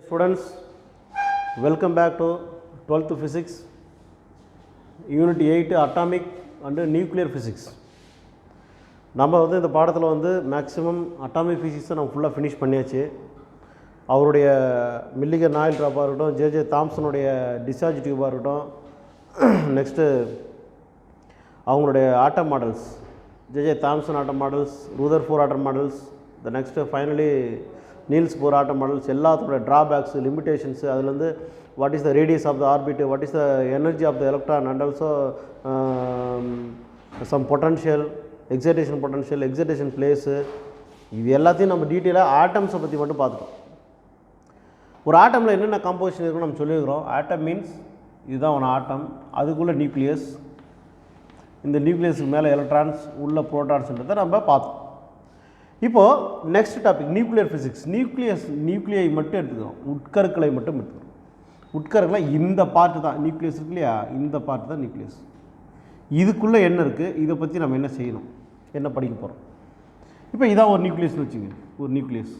Students, welcome back to 12th Physics, Unit 8 Atomic and Nuclear Physics. நம்ம வந்து இந்த பாடத்தில் வந்து மேக்ஸிமம் அட்டாமிக் ஃபிசிக்ஸை நம்ம ஃபுல்லாக ஃபினிஷ் பண்ணியாச்சு. அவருடைய மில்லிகன் ஆயில் ட்ராப்பாக இருக்கட்டும், ஜே தாம்சனுடைய டிஸ்சார்ஜ் டியூபாக இருக்கட்டும், நெக்ஸ்ட்டு அவங்களுடைய atom models, J Thomson atom models, Rutherford atom models, the next finally Niels Bohr atom models, எல்லாத்தோட ட்ராபேக்ஸு, லிமிடேஷன்ஸு, அதுலேருந்து what is the radius of the orbit, what is the energy of the electron and also some potential, excitation potential, excitation place, இது எல்லாத்தையும் நம்ம டீட்டெயிலாக ஆட்டம்ஸை பற்றி மட்டும் பார்த்துட்டோம். ஒரு ஆட்டமில் என்னென்ன காம்போசிஷன் இருக்குன்னு நம்ம சொல்லியிருக்கிறோம். ஆட்டம் மீன்ஸ் இதுதான் ஒன்று ஆட்டம், அதுக்குள்ளே நியூக்ளியஸ், இந்த நியூக்ளியஸுக்கு மேலே எலக்ட்ரான்ஸ், உள்ள ப்ரோட்டான்ஸ்ன்றதை நம்ம பார்த்தோம். இப்போது நெக்ஸ்ட் டாபிக் நியூக்ளியர் ஃபிசிக்ஸ். நியூக்ளியை மட்டும் எடுத்துக்கிறோம், உட்கருக்களை மட்டும் எடுத்துக்கிறோம். உட்கருக்களை இந்த பார்ட்டு தான் நியூக்ளியஸ் இருக்கு இல்லையா, இந்த பார்ட்டு தான் நியூக்ளியஸ். இதுக்குள்ளே என்ன இருக்குது, இதை பற்றி நம்ம என்ன செய்யணும், என்ன படிக்க போகிறோம். இப்போ இதான் ஒரு நியூக்ளியஸ்னு வச்சுங்க, ஒரு நியூக்ளியஸ்,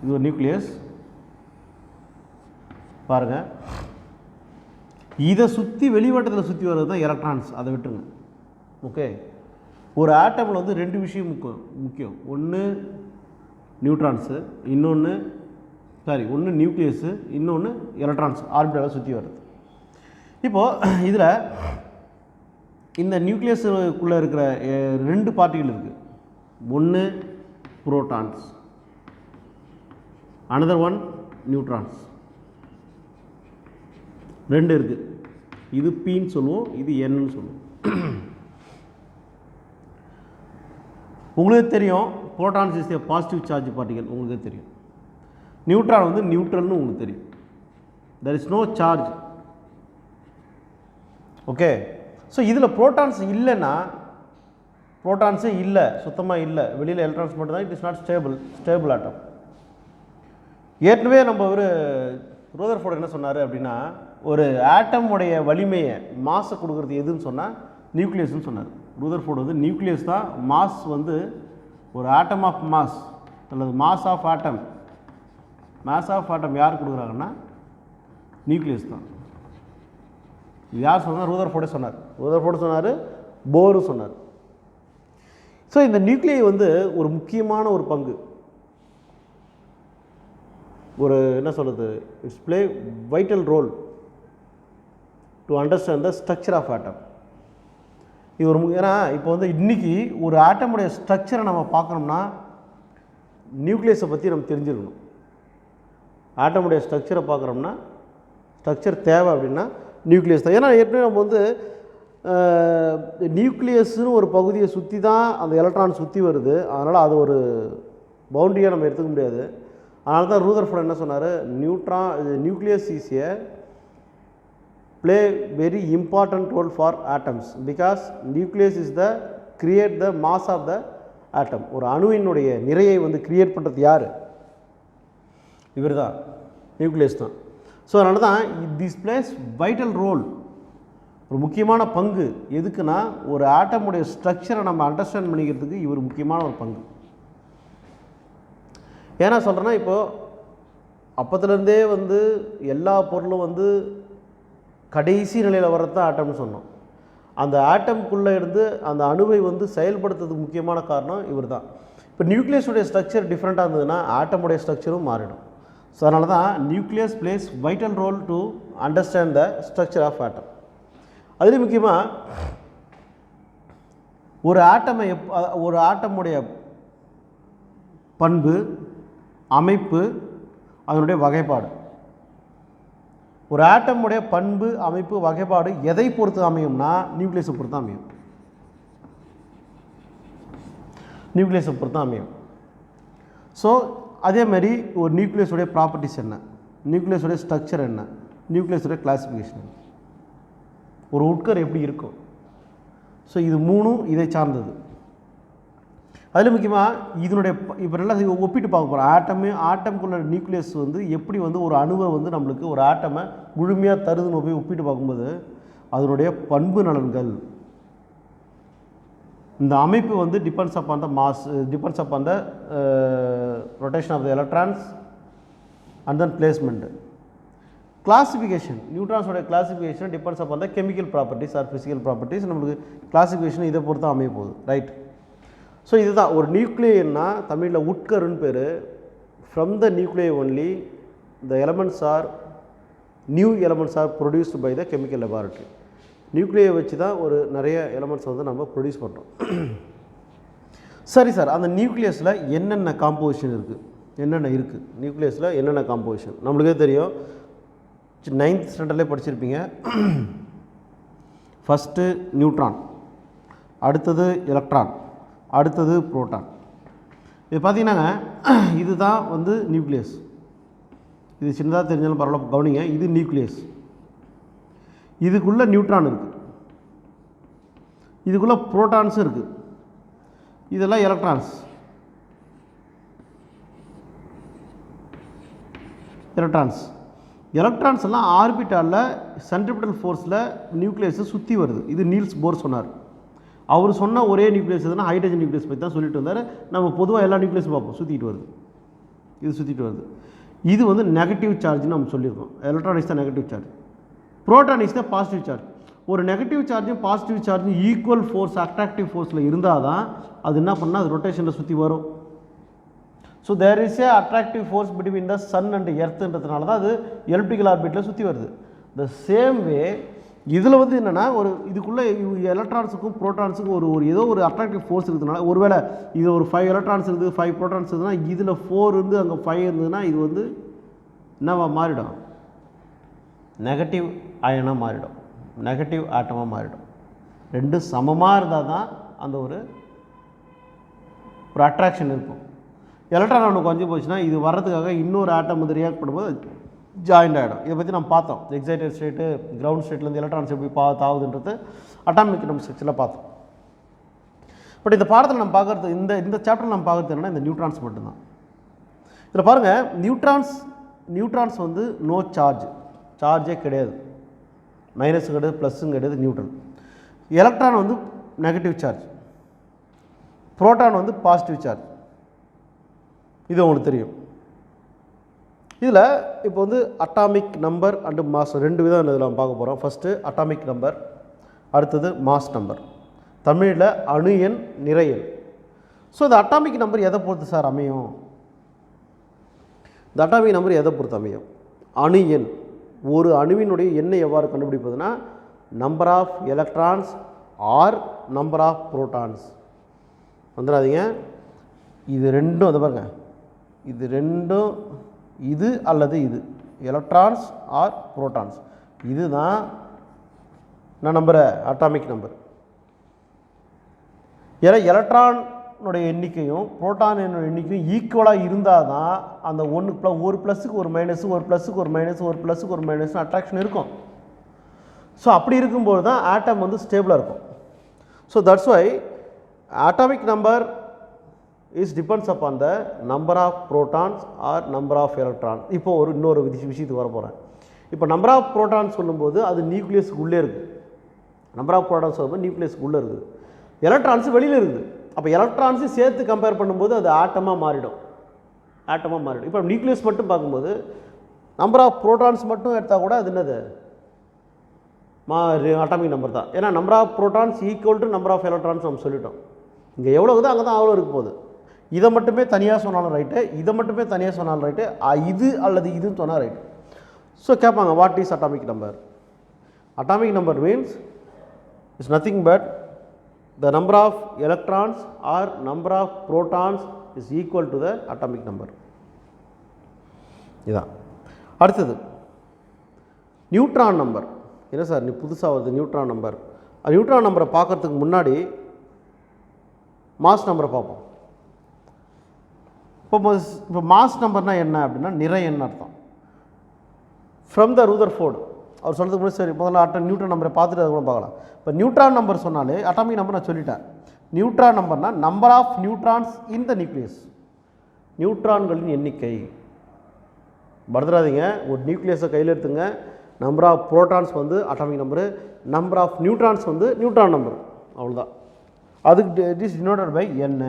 இது ஒரு நியூக்ளியஸ் பாருங்கள். இதை சுற்றி வெளிவட்டத்தில் சுற்றி வர்றது தான் எலக்ட்ரான்ஸ், அதை விட்டுருங்க. ஓகே, ஒரு ஆட்டமில் வந்து ரெண்டு விஷயம் முக்கியம். ஒன்று நியூட்ரான்ஸு, ஒன்று நியூக்ளியஸு, இன்னொன்று எலக்ட்ரான்ஸ் ஆர்பிட்டால் சுற்றி வருது. இப்போது இதில் இந்த நியூக்ளியஸுக்குள்ளே இருக்கிற ரெண்டு பார்ட்டிகள் இருக்குது. ஒன்று புரோட்டான்ஸ், அனதர் ஒன் நியூட்ரான்ஸ். ரெண்டு இருக்குது. இது பின்னு சொல்லுவோம், இது என்னு சொல்லுவோம். உங்களுக்கு தெரியும் protons is a positive charge particle, உங்களுக்கு தெரியும். நியூட்ரான் வந்து நியூட்ரல்னு உங்களுக்கு தெரியும். There is no charge. Okay, so இதில் புரோட்டான்ஸ் இல்லைன்னா, புரோட்டான்ஸே இல்லை, சுத்தமாக இல்லை, வெளியில் எலக்ட்ரான்ஸ் மட்டும் தான். It is not stable atom. ஏற்கனவே நம்ம ஒரு ரூதர்ஃபோர்ட் என்ன சொன்னார் அப்படின்னா, ஒரு ஆட்டமுடைய வலிமையை, மாஸை கொடுக்குறது எதுன்னு சொன்னால் நியூக்ளியஸ்ன்னு சொன்னார். ரூதர்ஃபோர்ட் வந்து நியூக்ளியஸ் தான் மாஸ், வந்து ஒரு ஆட்டம் ஆஃப் மாஸ் அல்லது mass of atom, mass of atom யார் கொடுக்குறாங்கன்னா நியூக்ளியஸ் தான். இது யார் சொன்னால் ரூதர்ஃபோர்டே சொன்னார். ரூதர்ஃபோர்டு சொன்னார், போரும் சொன்னார். ஸோ இந்த நியூக்ளியை வந்து ஒரு முக்கியமான ஒரு பங்கு, ஒரு என்ன சொல்கிறது, it's play vital role to understand the structure of atom. இது ஒரு ஏன்னா இப்போ வந்து இன்றைக்கி ஒரு ஆட்டமுடைய ஸ்ட்ரக்சரை நம்ம பார்க்கணும்னா நியூக்ளியஸை பற்றி நம்ம தெரிஞ்சுக்கணும். ஆட்டமுடைய ஸ்ட்ரக்சரை பார்க்குறோம்னா, ஸ்ட்ரக்சர் தேவை அப்படின்னா நியூக்ளியஸ் தான். ஏன்னா ஏற்கனவே நம்ம வந்து நியூக்ளியஸ்னு ஒரு பகுதியை சுற்றி தான் அந்த எலக்ட்ரான் சுற்றி வருது. அதனால் அது ஒரு பவுண்டரியாக நம்ம எடுத்துக்க முடியாது. அதனால தான் ரூதர்ஃபோர்ட் என்ன சொன்னார், nucleus is a play very important role for atoms because nucleus is the create the mass of the atom. ஒரு அணுவினுடைய நிறையை வந்து கிரியேட் பண்ணுறது யார், இவர் தான், நியூக்ளியஸ் தான். ஸோ அதனால தான் திஸ் பிளேஸ் வைட்டல் ரோல், ஒரு முக்கியமான பங்கு. எதுக்குன்னா ஒரு ஆட்டமுடைய ஸ்ட்ரக்சரை நம்ம அண்டர்ஸ்டாண்ட் பண்ணிக்கிறதுக்கு இவர் முக்கியமான ஒரு பங்கு. ஏன்னா சொல்கிறேன்னா, இப்போது அப்பத்துலேருந்தே வந்து எல்லா பொருளும் வந்து கடைசி நிலையில் வர்றது தான் ஆட்டம்னு சொன்னோம். அந்த ஆட்டம்குள்ளே இருந்து அந்த அணுவை வந்து செயல்படுத்துறதுக்கு முக்கியமான காரணம் இவர் தான். இப்போ நியூக்ளியஸுடைய ஸ்ட்ரக்சர் டிஃப்ரெண்ட்டாக இருந்ததுன்னா ஆட்டமுடைய ஸ்ட்ரக்சரும் மாறிடும். ஸோ அதனால தான் nucleus plays vital role to understand the structure of atom. அதுலேயும் முக்கியமாக ஒரு ஆட்டமுடைய பண்பு, அமைப்பு, அதனுடைய வகைப்பாடு. ஒரு ஆட்டமுடைய பண்பு, அமைப்பு, வகைப்பாடு எதை பொறுத்து அமையும்னா நியூக்ளியஸை பொறுத்து அமையும். நியூக்ளியஸை பொறுத்து அமையும். ஸோ அதேமாதிரி ஒரு நியூக்ளியஸுடைய ப்ராப்பர்ட்டிஸ் என்ன, நியூக்ளியஸுடைய ஸ்ட்ரக்சர் என்ன, நியூக்ளியஸுடைய கிளாசிஃபிகேஷன், ஒரு உட்கர் எப்படி இருக்கும். ஸோ இது மூணும் இதை சார்ந்தது. அதில் முக்கியமாக இதனுடைய இப்போ நல்லா ஒப்பிட்டு பார்க்க போகிறோம். ஆட்டமுக்குள்ள நியூக்ளியஸ் வந்து எப்படி வந்து ஒரு அணுவை வந்து நம்மளுக்கு ஒரு ஆட்டமை முழுமையாக தருதுன்னு போய் ஒப்பிட்டு பார்க்கும்போது அதனுடைய பண்பு நலன்கள், இந்த அமைப்பு வந்து depends upon the mass, depends upon the rotation of the electrons, and then placement. Classification, neutrons oda classification depends upon the chemical properties or physical properties. நமக்கு classification இதை பொறுத்து அமைய போகுது, ரைட். ஸோ இதுதான் ஒரு நியூக்ளியன்னா தமிழில் உட்கருன்னு பேர். From the nuclei only the elements are new elements are produced by the chemical laboratory. நியூக்ளியை வச்சு தான் ஒரு நிறைய எலமெண்ட்ஸ் வந்து நம்ம ப்ரொடியூஸ் பண்ணுறோம். சரி சார், அந்த நியூக்ளியஸில் என்னென்ன காம்போசிஷன் இருக்குது, என்னென்ன இருக்குது நியூக்ளியஸில் என்னென்ன காம்போசிஷன் நம்மளுக்கே தெரியும். 9th ஸ்டாண்டர்ட்லேயே படிச்சிருப்பீங்க. ஃபஸ்ட்டு நியூட்ரான், அடுத்தது எலக்ட்ரான், அடுத்தது புரோட்டான். இது பார்த்திங்கன்னாங்க இதுதான் வந்து நியூக்ளியஸ். இது சின்னதாக தெரிஞ்சாலும் பரவாயில்ல, கவனிங்க. இது நியூக்ளியஸ், இதுக்குள்ளே நியூட்ரான் இருக்குது, இதுக்குள்ளே புரோட்டான்ஸும் இருக்குது, இதெல்லாம் எலக்ட்ரான்ஸ். எலக்ட்ரான்ஸ் எல்லாம் ஆர்பிட்டாலில் சென்ட்ரிபிட்டல் ஃபோர்ஸில் நியூக்ளியஸை சுற்றி வருது. இது நீல்ஸ் போர் சொன்னார். அவர் சொன்ன ஒரே நியூக்ளியஸ் எதுனா ஹைட்ரஜன் நியூக்ளியஸ் பற்றி தான் சொல்லிட்டு வந்தார். நம்ம பொதுவாக எல்லா நியூக்ளியஸும் பார்ப்போம், சுற்றிட்டு வருது, இது சுற்றிட்டு வருது. இது வந்து நெகட்டிவ் சார்ஜ்னு நம்ம சொல்லியிருக்கோம். எலக்ட்ரானிக்ஸ் தான் நெகட்டிவ் சார்ஜ், புரோட்டானிக்ஸ் தான் பாசிட்டிவ் சார்ஜ். ஒரு நெகட்டிவ் சார்ஜும் பாசிட்டிவ் சார்ஜும் ஈக்குவல் ஃபோர்ஸ் அட்ராக்டிவ் ஃபோர்ஸில் இருந்தால் தான் அது என்ன பண்ணால் அது ரொட்டேஷனில் சுற்றி வரும். So there is a attractive force between the sun and எர்த்துன்றதுனால தான் அது எலிப்டிக்கல் ஆர்பிட்டில் சுற்றி வருது. த சேம் வே இதில் வந்து என்னென்னா ஒரு இதுக்குள்ளே எலக்ட்ரான்ஸுக்கும் புரோட்டான்ஸுக்கும் ஒரு ஏதோ ஒரு அட்ராக்டிவ் ஃபோர்ஸ் இருக்கிறதுனால, ஒருவேளை இது ஒரு 5 எலக்ட்ரான்ஸ் இருக்குது, 5 புரோட்டான்ஸ் இருக்குதுன்னா இதில் 4 இருந்து அங்கே 5 இருந்ததுன்னா இது வந்து என்னவா மாறிடும், நெகட்டிவ் அயனாக மாறிடும், நெகட்டிவ் ஆட்டமாக மாறிடும். ரெண்டும் சமமாக இருந்தால் தான் அந்த ஒரு அட்ராக்ஷன் இருக்கும். எலக்ட்ரான் ஒன்று குறைஞ்சி போச்சுன்னா இது வர்றதுக்காக இன்னொரு ஆட்டம் வந்து ரியாக்ட் பண்ணும்போது ஜாயிண்ட் ஆகிடும். இதை பற்றி நம்ம பார்த்தோம். எக்ஸைட்டட் ஸ்டேட்டு, கிரவுண்ட் ஸ்டேட்லேருந்து எலக்ட்ரான்ஸ் எப்படி தாவுதுன்றது அட்டாமிக் நம்ம ஸ்ட்ரக்சரில் பார்த்தோம். பட் இந்த பாடத்தில் நம்ம பார்க்குறது இந்த சாப்டரில் நம்ம பார்க்குறது என்னென்னா இந்த நியூட்ரான்ஸ் மட்டும்தான். இதில் பாருங்கள், நியூட்ரான்ஸ் வந்து நோ சார்ஜே கிடையாது, மைனஸும் கிடையாது, ப்ளஸ்ஸும் கிடையாது, நியூட்ரல். எலக்ட்ரான் வந்து நெகட்டிவ் சார்ஜ், புரோட்டான் வந்து பாசிட்டிவ் சார்ஜ். இது உங்களுக்கு தெரியும். இதில் இப்போ வந்து அட்டாமிக் நம்பர் அண்டு மாஸ் 2 விதம் இதில் நம்ம பார்க்க போகிறோம். ஃபஸ்ட்டு அட்டாமிக் நம்பர், அடுத்தது மாஸ் நம்பர். தமிழில் அணு எண், நிறை எண். ஸோ இந்த அட்டாமிக் நம்பர் எதை பொறுத்து சார் அமையும்? இந்த அட்டாமிக் நம்பர் எதை பொறுத்து அமையும்? அணு எண். ஒரு அணுவினுடைய எண்ணை எவ்வாறு கண்டுபிடிப்பதுன்னா number of electrons or number of protons. வந்துடாதீங்க, இது ரெண்டும் அதை பாருங்கள், இது ரெண்டும் இது அல்லது இது, எலக்ட்ரான்ஸ் ஆர் புரோட்டான்ஸ். இதுதான் நான் நம்புகிற அட்டாமிக் நம்பர். ஏன்னா எலக்ட்ரானுடைய எண்ணிக்கையும் புரோட்டான் எண்ணிக்கையும் ஈக்குவலாக இருந்தால் தான் அந்த ஒரு ப்ளஸுக்கு ஒரு மைனஸு, ஒரு ப்ளஸுக்கு ஒரு மைனஸு, ஒரு ப்ளஸுக்கு ஒரு மைனஸும் அட்ராக்ஷன் இருக்கும். ஸோ அப்படி இருக்கும்போது தான் ஆட்டம் வந்து ஸ்டேபிளாக இருக்கும். So that's why atomic number is depends upon the number of protons or number of electrons. இப்போ இன்னொரு விஷயத்துக்கு வர போகிறேன். இப்போ நம்பர் ஆஃப் புரோட்டான்ஸ் சொல்லும்போது அது நியூக்ளியஸ்க்கு உள்ளே இருக்குது. நம்பர் ஆஃப் புரோட்டான்ஸ் சொல்லும்போது நியூக்ளியஸ்க்கு உள்ளே இருக்குது, எலக்ட்ரான்ஸ் வெளியில் இருக்குது. அப்போ எலக்ட்ரான்ஸு சேர்த்து கம்பேர் பண்ணும்போது அது ஆட்டமாக மாறிடும். இப்போ நியூக்ளியஸ் மட்டும் பார்க்கும்போது நம்பர் ஆஃப் புரோட்டான்ஸ் மட்டும் எடுத்தால் கூட அது என்னது அட்டாமிக் நம்பர் தான். ஏன்னா number of protons equal to number of electrons நம்ம சொல்லிட்டோம். இங்கே எவ்வளோ இருக்குதோ அங்கே தான் அவ்வளோ இருக்க போகுது. இதை மட்டுமே தனியாக சொன்னாலும் ரைட்டு, இதை மட்டுமே தனியாக சொன்னாலும் ரைட்டு, இது அல்லது இதுன்னு சொன்னால் ரைட்டு. ஸோ கேட்பாங்க, what is atomic number? Atomic number means it's nothing but the number of electrons or number of protons is equal to the atomic number. இதான். அடுத்தது நியூட்ரான் நம்பர். என்ன சார் நீ புதுசாக வருது நியூட்ரான் நம்பர்? நியூட்ரான் நம்பரை பார்க்குறதுக்கு முன்னாடி மாஸ் நம்பரை பார்ப்போம். இப்போ மாஸ் நம்பர்னால் என்ன அப்படின்னா நிறை எண் அர்த்தம். ஃப்ரம் த ரூதர்ஃபோர்டு அவர் சொல்கிறதுக்கு முன்னாடி சரி முதல்ல நியூட்ரான் நம்பரை பார்த்துட்டு அதை கூட பார்க்கலாம். இப்போ நியூட்ரான் நம்பர் சொன்னாலே அட்டாமிக் நம்பர் நான் சொல்லிட்டேன். நியூட்ரான் நம்பர்னால் number of neutrons in the nucleus, நியூட்ரான்களின் எண்ணிக்கை. மறந்துடாதீங்க, ஒரு நியூக்ளியஸை கையில் எடுத்துங்க. நம்பர் ஆஃப் புரோட்டான்ஸ் வந்து atomic number, number of neutrons வந்து நியூட்ரான் நம்பர், அவ்வளோதான். அதுக்கு it is denoted by n.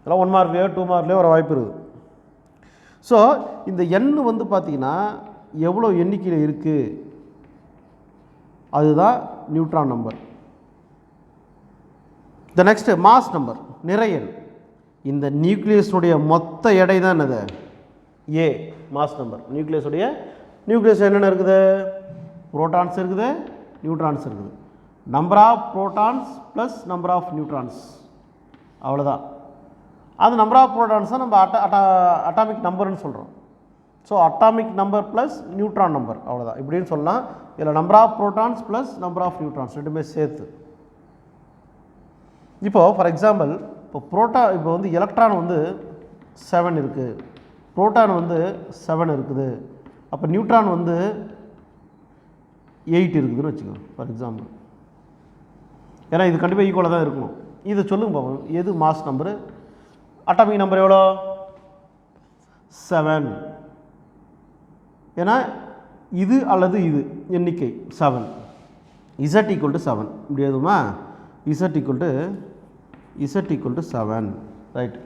இதெல்லாம் 1 மார்க்லேயோ 2 மார்க்லேயோ வர வாய்ப்பு இருக்குது. ஸோ இந்த எண் வந்து பார்த்திங்கன்னா எவ்வளோ எண்ணிக்கையில் இருக்குது அதுதான் neutron number. The next mass number, நிறையன். இந்த நியூக்ளியஸுடைய மொத்த எடை தான் என்னது? ஏ மாஸ் நம்பர். நியூக்ளியஸ் என்னென்ன இருக்குது? புரோட்டான்ஸ் இருக்குது, நியூட்ரான்ஸ் இருக்குது. Number of protons plus number of neutrons, அவ்வளோதான். அது நம்பர் ஆஃப் புரோட்டான்ஸ் தான் நம்ம அட்டாமிக் நம்பர்னு சொல்கிறோம். So atomic number plus neutron number, அவ்வளோதான். இப்படின்னு சொல்லலாம். இதில் number of protons plus number of neutrons ரெண்டுமே சேர்த்து. இப்போது ஃபார் எக்ஸாம்பிள், இப்போ வந்து எலக்ட்ரான் வந்து 7 இருக்குது, புரோட்டான் வந்து 7 இருக்குது, அப்போ நியூட்ரான் வந்து 8 இருக்குதுன்னு வச்சுக்கோங்க ஃபார் எக்ஸாம்பிள். ஏன்னா இது கண்டிப்பாக ஈக்குவலாக தான் இருக்கணும். இதை சொல்லுங்க பார்ப்போம், எது மாஸ் நம்பரு? அட்டாமிக் நம்பர் எவ்வளோ? 7. ஏன்னா இது அல்லது இது எண்ணிக்கை 7. Z = 7 இப்படி எதுவுமா? Z = 7, right.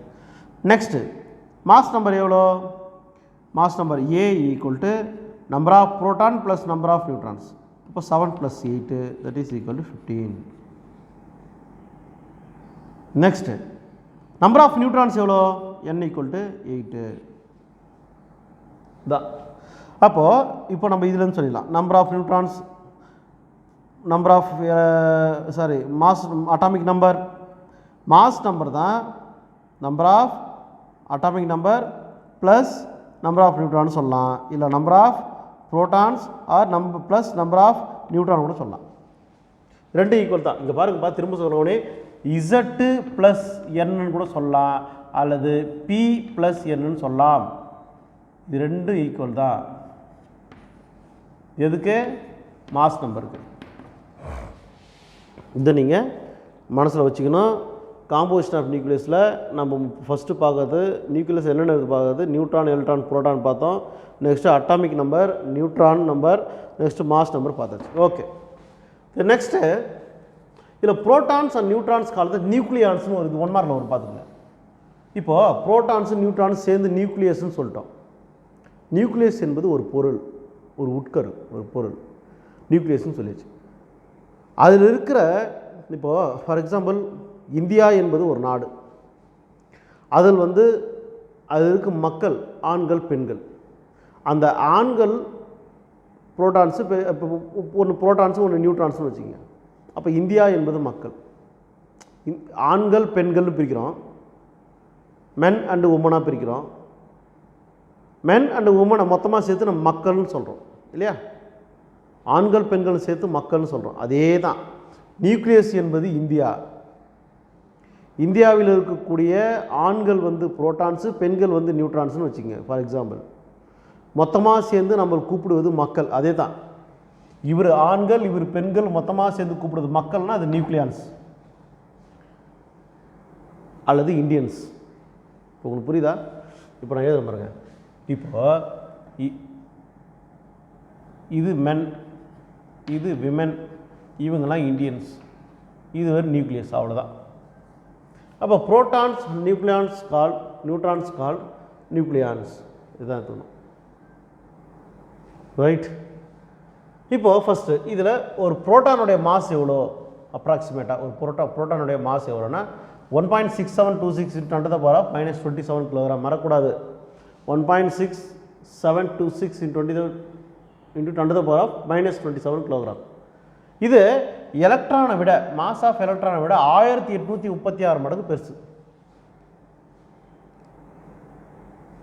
Next mass number எவ்வளோ? Mass number A = number of proton plus number of neutrons. இப்போ 7 + 8 that is equal to 15. Next number of neutrons எவ்வளோ? N = 8 தான். அப்போது இப்போ நம்ம இதுலேருந்து சொல்லிடலாம். Number of neutrons, number of mass, atomic number. Mass number தான் number of atomic number plus number of neutron சொல்லலாம். இல்லை number of protons or plus number of neutron கூட சொல்லலாம். ரெண்டு ஈக்குவல் தான். இங்கே பாருங்கப்பா, திரும்ப சொல்லணுன்னே Z ப்ளஸ் Nன்னு கூட சொல்லலாம், அல்லது P ப்ளஸ் Nன்னு சொல்லலாம். இது ரெண்டும் ஈக்குவல் தான். எதுக்கு? மாஸ் நம்பருக்கு. இதை நீங்கள் மனசில் வச்சுக்கணும். காம்போசிஷன் ஆஃப் நியூக்ளியஸில் நம்ம ஃபஸ்ட்டு பார்க்கறது நியூக்ளியஸ் என்னென்ன பார்க்கறது, நியூட்ரான், எலக்ட்ரான், புரோட்டான் பார்த்தோம். Next atomic number, neutron number, next mass number பார்த்தாச்சு. ஓகே, நெக்ஸ்ட்டு இதில் புரோட்டான்ஸ் அண்ட் நியூட்ரான்ஸ் காலத்தில் நியூக்ளியான்ஸ்னு ஒரு 1 மார்க்கில் ஒரு பார்த்துக்கங்க. இப்போது புரோட்டான்ஸு நியூட்ரான்ஸ் சேர்ந்து நியூக்ளியஸ்ன்னு சொல்லிட்டோம். நியூக்ளியஸ் என்பது ஒரு பொருள், ஒரு உட்கரு, ஒரு பொருள், நியூக்ளியஸ்ன்னு சொல்லிடுச்சு. அதில் இருக்கிற, இப்போது ஃபார் எக்ஸாம்பிள் இந்தியா என்பது ஒரு நாடு. அதில் வந்து அதில் இருக்கும் மக்கள் ஆண்கள், பெண்கள். அந்த ஆண்கள் புரோட்டான்ஸு, இப்போ ஒன்று புரோட்டான்ஸு ஒன்று நியூட்ரான்ஸ்னு வச்சுக்கோங்க. அப்போ இந்தியா என்பது மக்கள். ஆண்கள் பெண்கள்னு பிரிக்கிறோம், மென் அண்டு உமனாக பிரிக்கிறோம். மென் அண்டு உமனை மொத்தமாக சேர்த்து நம்ம மக்கள்னு சொல்கிறோம் இல்லையா? ஆண்கள் பெண்கள் சேர்த்து மக்கள்னு சொல்கிறோம். அதே தான் நியூக்ளியஸ் என்பது இந்தியா. இந்தியாவில் இருக்கக்கூடிய ஆண்கள் வந்து புரோட்டான்ஸு, பெண்கள் வந்து நியூட்ரான்ஸ்னு வச்சுக்கோங்க ஃபார் எக்ஸாம்பிள். மொத்தமாக சேர்ந்து நம்ம கூப்பிடுவது மக்கள். அதே தான், இவர் ஆண்கள் இவர் பெண்கள் மொத்தமாக சேர்ந்து கூப்பிடுவது மக்கள்னால் அது நியூக்ளியான்ஸ் அல்லது இந்தியன்ஸ். உங்களுக்கு புரியுதா? இப்போ நான் எழுத பாருங்க. இப்போ இது மென், இது விமென், இவங்கெல்லாம் இந்தியன்ஸ், இது ஒரு நியூக்ளியஸ், அவ்வளோதான். அப்போ புரோட்டான்ஸ் நியூக்ளியான்ஸ் கால், நியூட்ரான்ஸ் கால் நியூக்ளியான்ஸ், இதுதான் இருக்கணும், ரைட். இப்போது ஃபஸ்ட்டு இதில் ஒரு புரோட்டானுடைய மாஸ் எவ்வளோ அப்ராக்சிமேட்டாக? ஒரு புரோட்டானுடைய மாஸ் எவ்வளோன்னா 1.6726 × 10⁻⁻27 kg. மறக்கூடாது, 1.6726 × 10⁻⁻27 kg. இது எலக்ட்ரானை விட, மாஸ் ஆஃப் எலக்ட்ரானை விட 1836 மடங்கு பெருசு.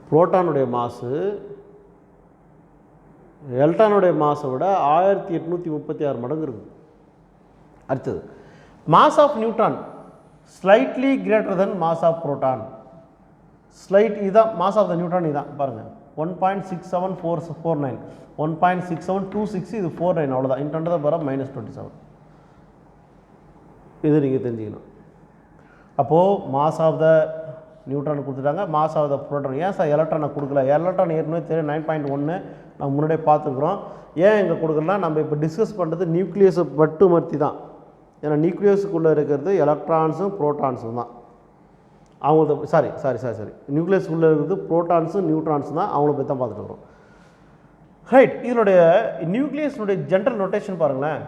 புரோட்டானுடைய மாசு எலக்ட்ரானுடைய மாஸை விட 1836 மடங்கு இருக்குது. அடுத்தது mass of neutron slightly greater than mass of proton. Slight இதுதான் மாஸ் ஆஃப் த நியூட்ரான். இதுதான் பாருங்கள், 1.67449, 1.6726, இது 49, அவ்வளோதான். × 10⁻⁻27. இது நீங்கள் தெரிஞ்சுக்கணும். அப்போது மாஸ் ஆஃப் த நியூட்ரான் கொடுத்துட்டாங்க, மாஸ் ஆஃப் த புரோட்டான். ஏன் சார் எலக்ட்ரானை கொடுக்கல? எலக்ட்ரான் ஏற்கனவே தெரியும் 9.1 நம்ம முன்னாடியே பார்த்துருக்குறோம். ஏன் இங்கே கொடுக்கலாம்? நம்ம இப்போ டிஸ்கஸ் பண்ணுறது நியூக்ளியஸை மட்டுமர்த்தி தான். ஏன்னா நியூக்ளியஸுக்குள்ளே இருக்கிறது எலக்ட்ரான்ஸும் புரோட்டான்ஸும் தான். அவங்க சாரி நியூக்ளியஸ் உள்ளே இருக்கிறது ப்ரோட்டான்ஸு நியூட்ரான்ஸ் தான், அவங்கள பற்றி தான் பார்த்துட்டு வரோம். ரைட், இதனுடைய நியூக்ளியஸினுடைய ஜென்ரல் நோட்டேஷன் பாருங்களேன்,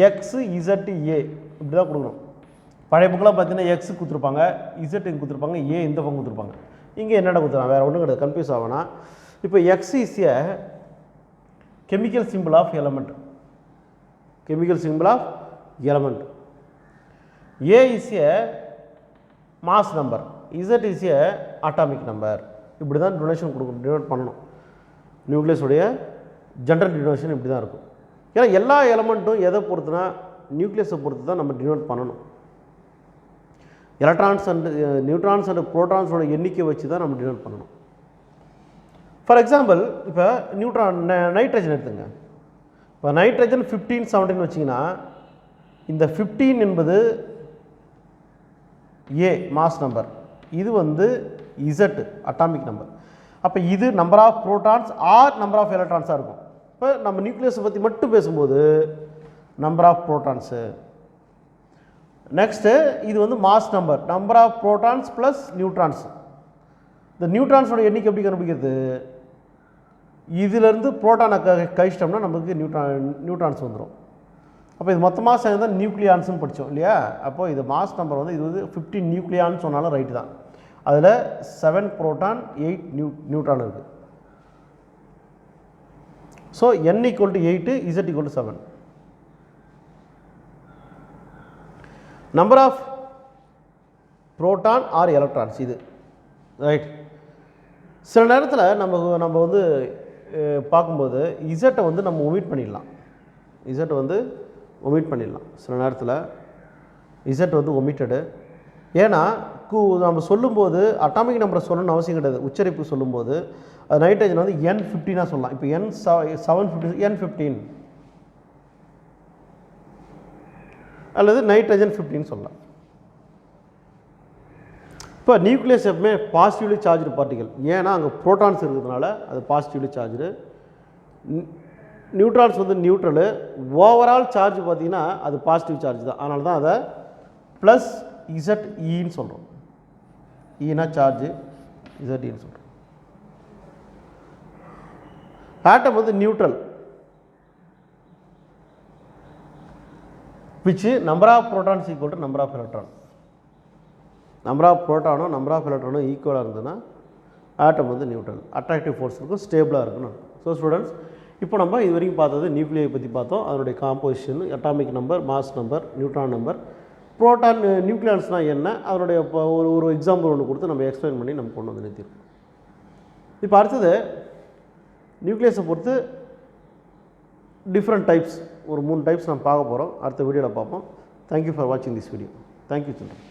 எக்ஸ் இசட் ஏ இப்படி தான் கொடுக்கணும். பழைய புக்கெலாம் பார்த்தீங்கன்னா எக்ஸ் கொடுத்துருப்பாங்க, இசட் இங்கே கொடுத்துருப்பாங்க, ஏ இந்த பக்கம் கொடுத்துருப்பாங்க. இங்கே என்னென்ன கொடுத்துருவாங்க, வேறு ஒன்றும் கிடையாது, கன்ஃபியூஸ் ஆகணும். இப்போ X is a chemical symbol of element, chemical symbol of element. A is a mass number, Z is a atomic number. இப்படி தான் டொனேஷன் கொடுக்கணும், டினோட் பண்ணணும். நியூக்ளியஸுடைய ஜென்ரல் டினோஷன் இப்படி தான் இருக்கும். ஏன்னா எல்லா எலமெண்ட்டும் எதை பொறுத்துனா நியூக்ளியஸை பொறுத்து தான் நம்ம டினோட் பண்ணணும். எலக்ட்ரான்ஸ் அண்ட் நியூட்ரான்ஸ் அண்ட் ப்ரோட்டான்ஸோட எண்ணிக்கை வச்சு தான் நம்ம டினோட் பண்ணணும். ஃபார் எக்ஸாம்பிள் இப்போ நைட்ரஜன் எடுத்துங்க. இப்போ நைட்ரஜன் 15 17 வச்சிங்கன்னா இந்த 15 என்பது ஏ மாஸ் நம்பர், இது வந்து இசட் அட்டாமிக் நம்பர். அப்போ இது number of protons or number of எலக்ட்ரான்ஸாக இருக்கும். இப்போ நம்ம நியூக்ளியஸை பற்றி மட்டும் பேசும்போது நம்பர் ஆஃப் ப்ரோட்டான்ஸு. நெக்ஸ்ட்டு இது வந்து mass number, number of protons plus neutrons. இந்த நியூட்ரான்ஸோட எண்ணிக்கை எப்படி கண்டுபிடிக்கிறது, இதிலேருந்து ப்ரோட்டானை கழிச்சிட்டோம்னா நமக்கு நியூட்ரான்ஸ் வந்துடும். அப்போ இது மொத்தமாக சேர்ந்து தான் நியூக்ளியான்ஸ்னு படித்தோம் இல்லையா. அப்போது இது மாஸ் நம்பர் வந்து இது வந்து 15 நியூக்ளியான்னு சொன்னாலும் ரைட்டு தான். அதில் 7 ப்ரோட்டான் 8 நியூட்ரான் இருக்குது. So n = 8, z = 7. Number of proton or electrons இது ரைட். சில நேரத்தில் நம்ம வந்து பார்க்கும்போது இசட்டை வந்து நம்ம ஒமிட் பண்ணிடலாம், இசட்டை வந்து ஒமிட் பண்ணிடலாம். சில நேரத்தில் இசட் வந்து ஒமிட்டடு. ஏன்னா நம்ம சொல்லும்போது அட்டாமிக் நம்பரை சொல்லணும்னு அவசியம் கிடையாது. உச்சரிப்பு சொல்லும்போது அது நைட்ரஜன் வந்து N15 சொல்லலாம். இப்போ N715 N15 அல்லது நைட்ரஜன் 15 சொல்லலாம். இப்போ நியூக்ளியஸ் எப்பவுமே பாசிட்டிவ்லி சார்ஜ்டு பார்ட்டிகல், ஏன்னா அங்கே ப்ரோட்டான்ஸ் இருக்கிறதுனால அது பாசிட்டிவ்லி சார்ஜ்டு. நியூட்ரான்ஸ் வந்து நியூட்ரலு. ஓவரால் சார்ஜ் பார்த்திங்கன்னா அது பாசிட்டிவ் சார்ஜ் தான், அதனால தான் அதை ப்ளஸ் இசட்இன்னு சொல்கிறோம். ஈனா சார்ஜு, இசட்இன்னு சொல்கிறோம். ஆட்டம் வந்து neutral, which number of protons equal to number of electron. Number of proton number of electron equal இருந்ததுன்னா ஆட்டம் வந்து நியூட்ரல், அட்ராக்டிவ் ஃபோர்ஸ் இருக்கும், ஸ்டேபிளாக இருக்கணும். ஸோ ஸ்டூடெண்ட்ஸ், இப்போ நம்ம இது வரைக்கும் பார்த்தது நியூக்ளியை பற்றி பார்த்தோம், அதனுடைய composition, atomic number, mass number, neutron number, proton நியூக்ளியான்ஸ்னால் என்ன, அதனுடைய ஒரு எக்ஸாம்பிள் ஒன்று கொடுத்து நம்ம எக்ஸ்பிளைன் பண்ணி நம்ம கொண்டு வந்து நிறுத்திருக்கோம். இப்போ அடுத்தது நியூக்ளியஸை பொறுத்து டிஃப்ரெண்ட் டைப்ஸ், ஒரு 3 டைப்ஸ் நம்ம பார்க்க போகிறோம். அடுத்த வீடியோவில் பார்ப்போம். தேங்க்யூ ஃபார் வாட்சிங் திஸ் வீடியோ. Thank you children.